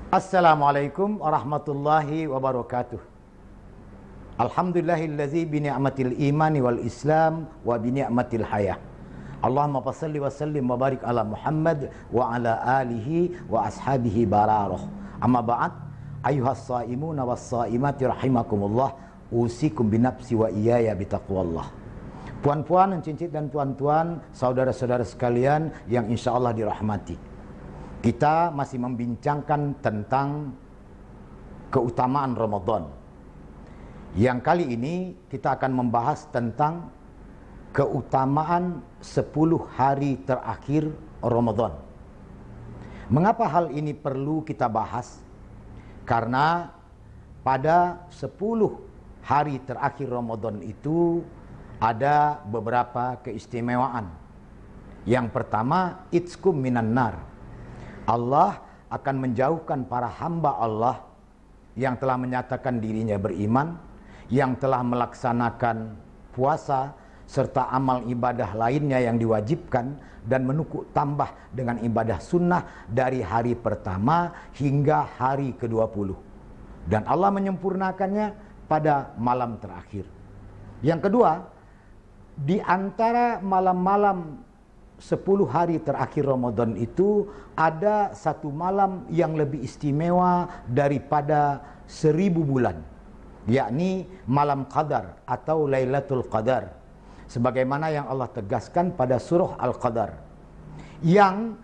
Assalamualaikum warahmatullahi wabarakatuh. Alhamdulillahillazi bi ni'matil imani wal islam wa bi ni'matil hayah. Allahumma salli wa sallim wa barik ala Muhammad wa ala alihi wa ashabihi bararah. Amma ba'd, ayyuhas saimuna was saimati rahimakumullah, usikum bi nafsi wa iyaya bi taqwallah. Puan-puan, encicit dan tuan-tuan, saudara-saudara sekalian yang insyaallah dirahmati. Kita masih membincangkan tentang keutamaan Ramadan. Yang kali ini kita akan membahas tentang keutamaan 10 hari terakhir Ramadan. Mengapa hal ini perlu kita bahas? Karena pada 10 hari terakhir Ramadan itu ada beberapa keistimewaan. Yang pertama, itskum minan nar. Allah akan menjauhkan para hamba Allah yang telah menyatakan dirinya beriman, yang telah melaksanakan puasa serta amal ibadah lainnya yang diwajibkan dan menukuk tambah dengan ibadah sunnah dari hari pertama hingga hari ke-20. Dan Allah menyempurnakannya pada malam terakhir. Yang kedua, di antara malam-malam 10 hari terakhir Ramadan itu ada satu malam yang lebih istimewa daripada 1000 bulan, yakni malam Qadar atau Lailatul Qadar, sebagaimana yang Allah tegaskan pada surah Al-Qadar, yang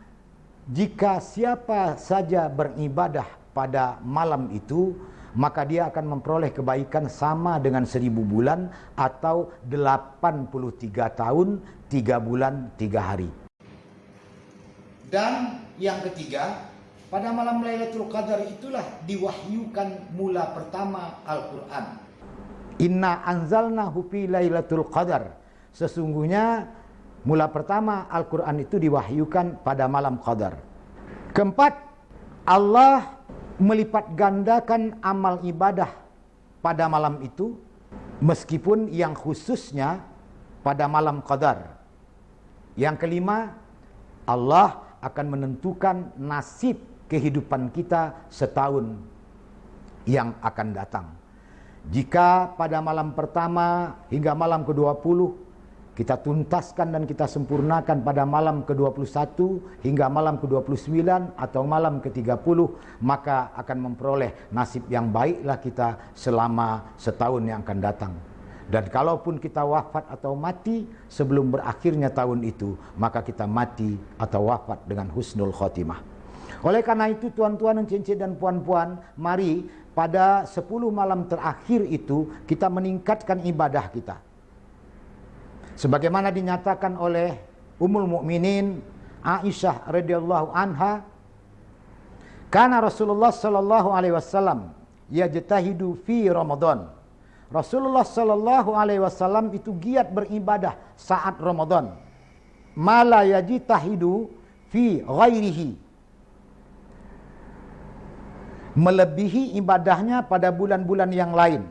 jika siapa saja beribadah pada malam itu, maka dia akan memperoleh kebaikan sama dengan 1000 bulan atau 83 tahun 3 bulan 3 hari. Dan yang ketiga, pada malam Lailatul Qadar itulah diwahyukan mula pertama Al-Quran. Inna anzalnahu fi Lailatul Qadar. Sesungguhnya mula pertama Al-Quran itu diwahyukan pada malam Qadar. Keempat, Allah melipat gandakan amal ibadah pada malam itu, meskipun yang khususnya pada malam Qadar. Yang kelima, Allah akan menentukan nasib kehidupan kita setahun yang akan datang. Jika pada malam pertama hingga malam ke-20 kita tuntaskan dan kita sempurnakan pada malam ke-21 hingga malam ke-29 atau malam ke-30, maka akan memperoleh nasib yang baiklah kita selama setahun yang akan datang. Dan kalaupun kita wafat atau mati sebelum berakhirnya tahun itu, maka kita mati atau wafat dengan husnul khotimah. Oleh karena itu, tuan-tuan, encik-encik dan puan-puan, mari pada 10 malam terakhir itu kita meningkatkan ibadah kita. Sebagaimana dinyatakan oleh Ummul Mukminin Aisyah radhiyallahu anha, kana Rasulullah sallallahu alaihi wasallam yajtahidu fi Ramadan. Rasulullah sallallahu alaihi wasallam itu giat beribadah saat Ramadan. Mala yajtahidu fi ghairihi. Melebihi ibadahnya pada bulan-bulan yang lain.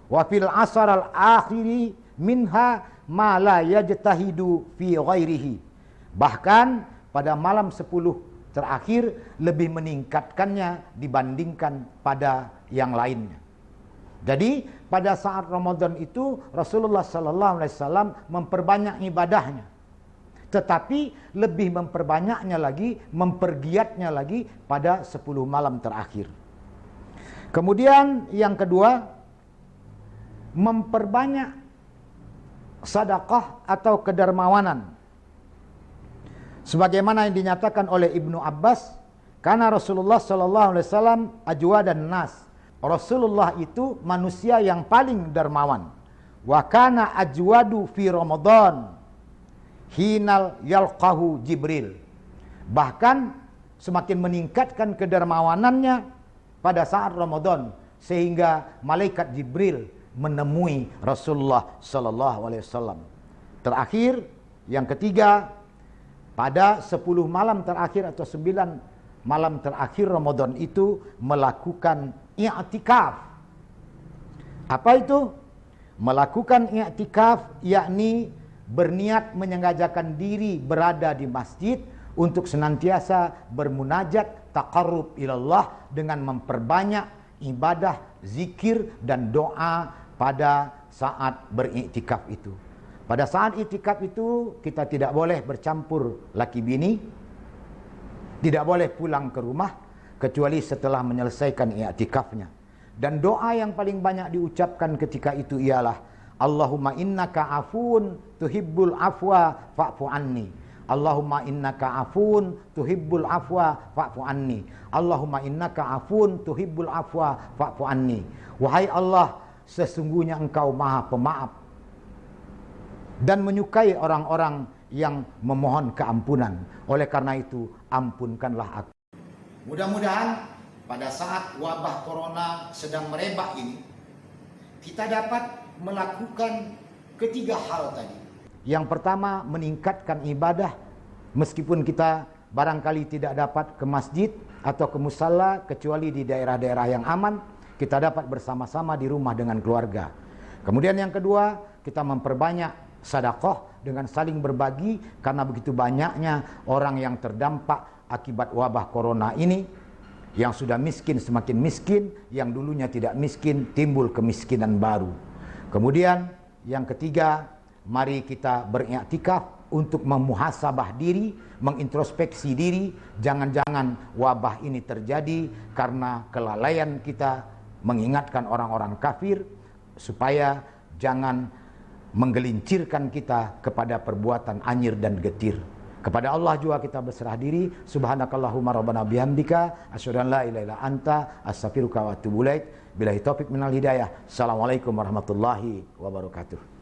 Wa fil asar al-akhiri minha ma la yajtahidu fi ghairihi. Bahkan pada malam 10 terakhir lebih meningkatkannya dibandingkan pada yang lainnya. Jadi pada saat Ramadan itu Rasulullah sallallahu alaihi wasallam memperbanyak ibadahnya. Tetapi lebih memperbanyaknya lagi, mempergiatnya lagi pada 10 malam terakhir. Kemudian yang kedua, memperbanyak sedekah atau kedermawanan. Sebagaimana yang dinyatakan oleh Ibnu Abbas, karena Rasulullah sallallahu alaihi wasallam ajwadan nas. Rasulullah itu manusia yang paling dermawan. Wa kana ajwadu fi Ramadan hinal yalqahu Jibril. Bahkan semakin meningkatkan kedermawanannya pada saat Ramadan sehingga malaikat Jibril menemui Rasulullah sallallahu alaihi wasallam. Terakhir, yang ketiga, pada 10 malam terakhir atau 9 malam terakhir Ramadan itu melakukan i'tikaf. Apa itu? Melakukan i'tikaf yakni berniat menyengajakan diri berada di masjid untuk senantiasa bermunajat, taqarrub ilallah dengan memperbanyak ibadah, zikir dan doa pada saat beriktikaf itu. Pada saat iktikaf itu kita tidak boleh bercampur laki bini, tidak boleh pulang ke rumah kecuali setelah menyelesaikan iktikafnya. Dan doa yang paling banyak diucapkan ketika itu ialah Allahumma innaka afun tuhibbul afwa fa'fu anni. Allahumma innaka afun tuhibbul afwa fa'fu anni. Allahumma innaka afun tuhibbul afwa fa'fu anni. Wahai Allah, sesungguhnya Engkau Maha Pemaaf dan menyukai orang-orang yang memohon keampunan. Oleh karena itu, ampunkanlah aku. Mudah-mudahan pada saat wabah corona sedang merebak ini, kita dapat melakukan ketiga hal tadi. Yang pertama, meningkatkan ibadah meskipun kita barangkali tidak dapat ke masjid atau ke musalla kecuali di daerah-daerah yang aman, kita dapat bersama-sama di rumah dengan keluarga. Kemudian yang kedua, kita memperbanyak sedekah dengan saling berbagi karena begitu banyaknya orang yang terdampak akibat wabah corona ini. Yang sudah miskin semakin miskin, yang dulunya tidak miskin timbul kemiskinan baru. Kemudian yang ketiga, mari kita beriktikaf untuk memuhasabah diri, mengintrospeksi diri. Jangan-jangan wabah ini terjadi karena kelalaian kita mengingatkan orang-orang kafir supaya jangan menggelincirkan kita kepada perbuatan anyir dan getir. Kepada Allah juga kita berserah diri. Subhanakallahumma rabbana bihamdika asyhadu an la ilaha illa anta astaghfiruka wa atubu ilaik. Billahi taufik minal hidayah. Assalamualaikum warahmatullahi wabarakatuh.